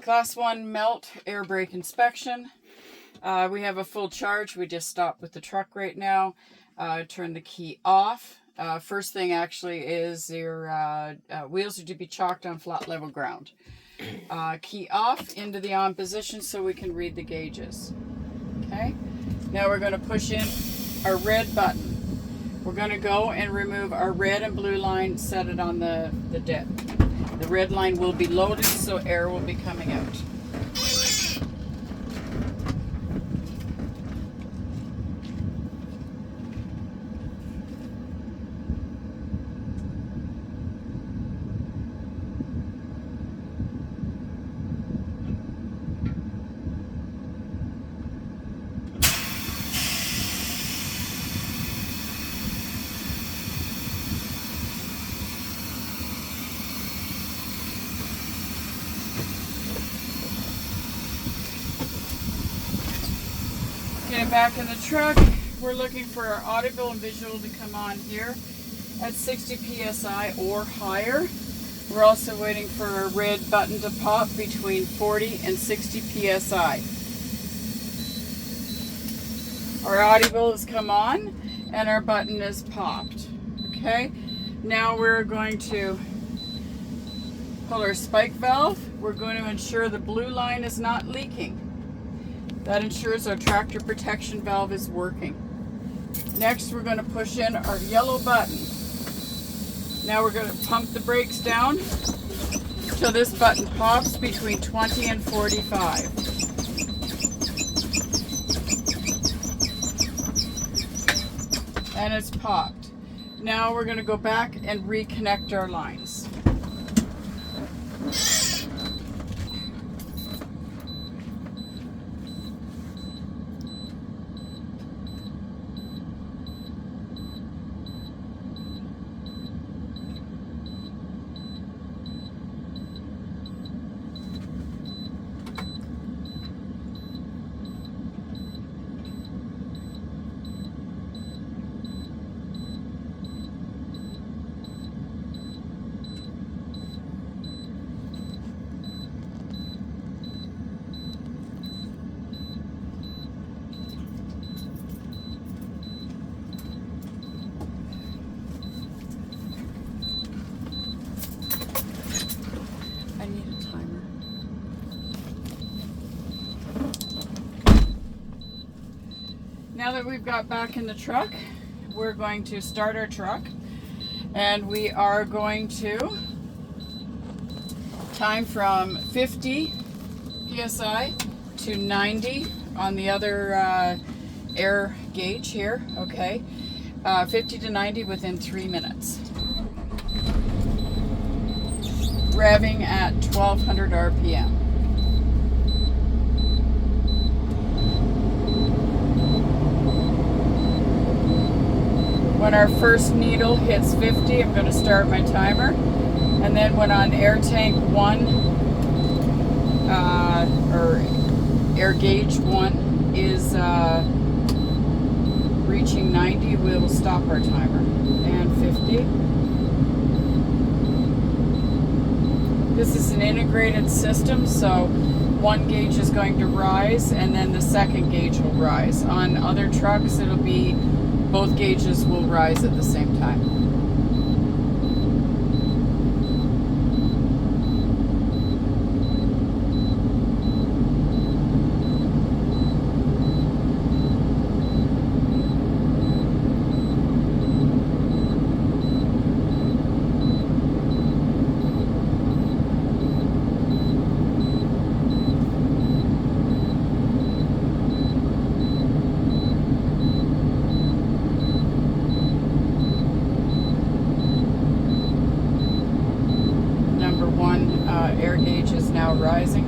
Class 1 melt air brake inspection. We have a full charge. We just stopped with the truck right now. Turn the key off. First thing actually is your wheels are to be chalked on flat level ground. Key off into the on position so we can read the gauges. Okay. Now we're going to push in our red button. We're going to go and remove our red and blue line, set it on the dip. The red line will be loaded, so air will be coming out. Getting back in the truck, we're looking for our audible and visual to come on here at 60 psi or higher. We're also waiting for our red button to pop between 40 and 60 psi. Our audible has come on and our button is popped. Okay, now we're going to pull our spike valve. We're going to ensure the blue line is not leaking. That ensures our tractor protection valve is working. Next, we're going to push in our yellow button. Now we're going to pump the brakes down till this button pops between 20 and 45. And it's popped. Now we're going to go back and reconnect our lines. I need a timer. Now that we've got back in the truck, we're going to start our truck and we are going to time from 50 psi to 90 on the other air gauge here. Okay, 50 to 90 within 3 minutes. Revving at 1200 RPM. When our first needle hits 50, I'm going to start my timer. And then when on air tank 1, or air gauge 1 is reaching 90, we'll stop our timer. And 50. This is an integrated system, so one gauge is going to rise and then the second gauge will rise. On other trucks, it'll be both gauges will rise at the same time. Air gauge is now rising.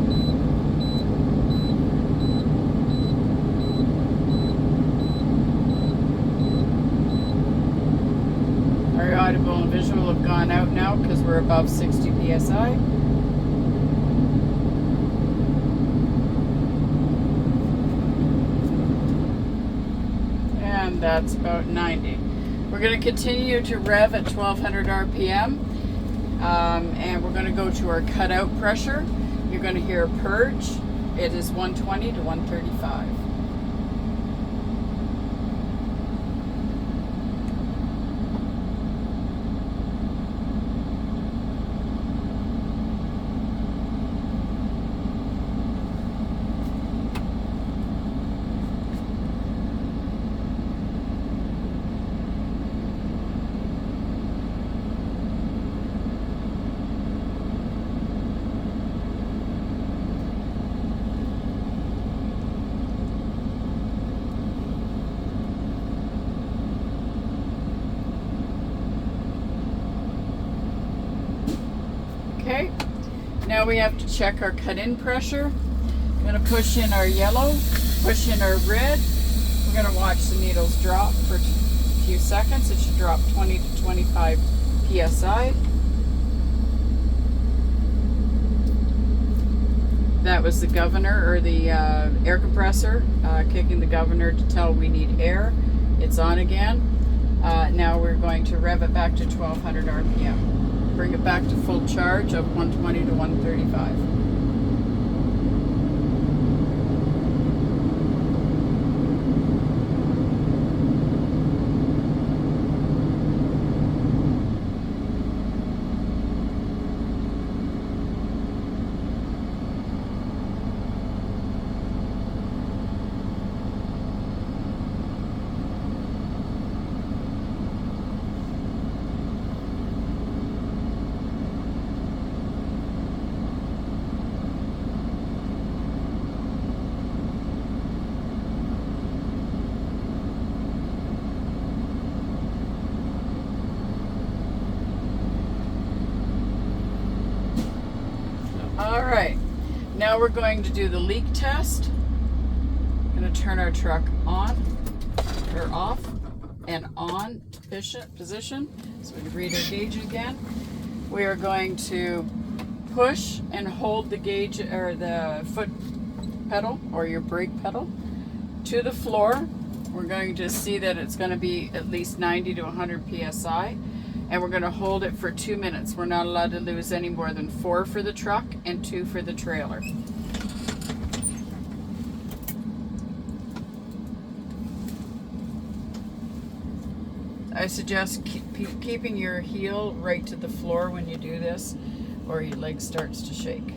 Our audible and visual have gone out now because we're above 60 psi. And that's about 90. We're going to continue to rev at 1200 RPM. And we're going to go to our cutout pressure. You're going to hear a purge. It is 120 to 135. Okay, now we have to check our cut-in pressure. We're going to push in our yellow, push in our red. We're going to watch the needles drop for a few seconds. It should drop 20 to 25 psi. That was the governor, or the air compressor, kicking the governor to tell we need air. It's on again. Now we're going to rev it back to 1200 RPM. Bring it back to full charge of 120 to 135. All right, now we're going to do the leak test. I'm going to turn our truck on, or off, and on position, so we can read our gauge again. We are going to push and hold the gauge, or the foot pedal, or your brake pedal, to the floor. We're going to see that it's going to be at least 90 to 100 psi. And we're going to hold it for 2 minutes. We're not allowed to lose any more than 4 for the truck and 2 for the trailer. I suggest keeping your heel right to the floor when you do this, or your leg starts to shake.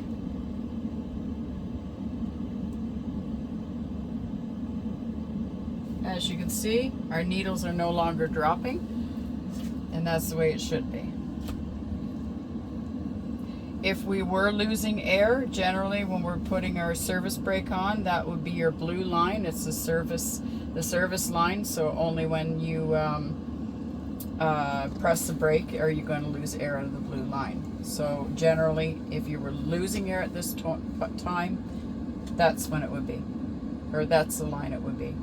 As you can see, our needles are no longer dropping. And that's the way it should be. If we were losing air, generally when we're putting our service brake on, that would be your blue line. It's the service line, so only when you press the brake are you going to lose air out of the blue line. So generally, if you were losing air at this time, that's when it would be, or that's the line it would be.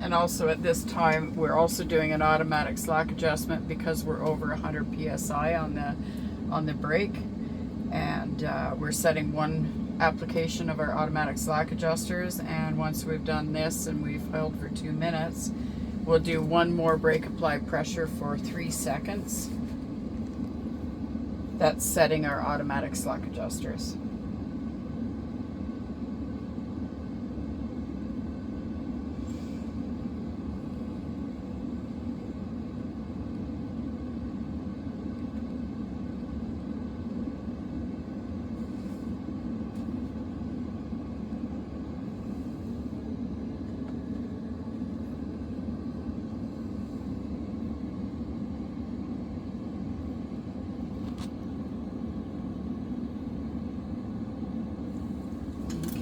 And also at this time, we're also doing an automatic slack adjustment because we're over 100 psi on the brake, and we're setting one application of our automatic slack adjusters. And once we've done this and we've held for 2 minutes, we'll do one more brake apply pressure for 3 seconds. That's setting our automatic slack adjusters.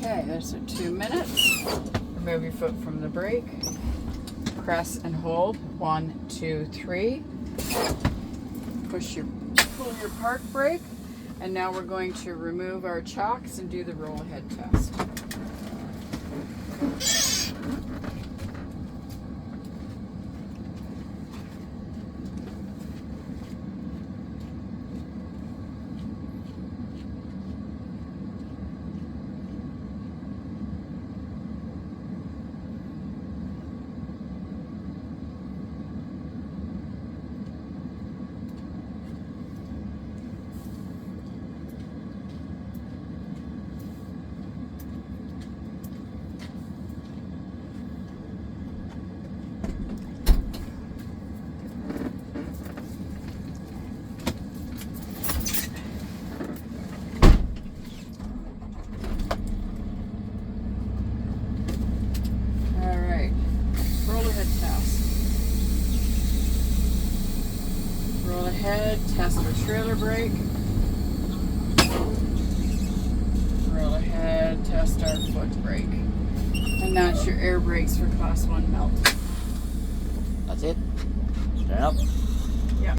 Okay, there's our 2 minutes. Remove your foot from the brake. Press and hold. 1, 2, 3. Pull your park brake. And now we're going to remove our chocks and do the roll ahead test. ahead, test our trailer brake. Roll ahead, test our foot brake. And that's your air brakes for Class 1 melt. That's it. Turn up.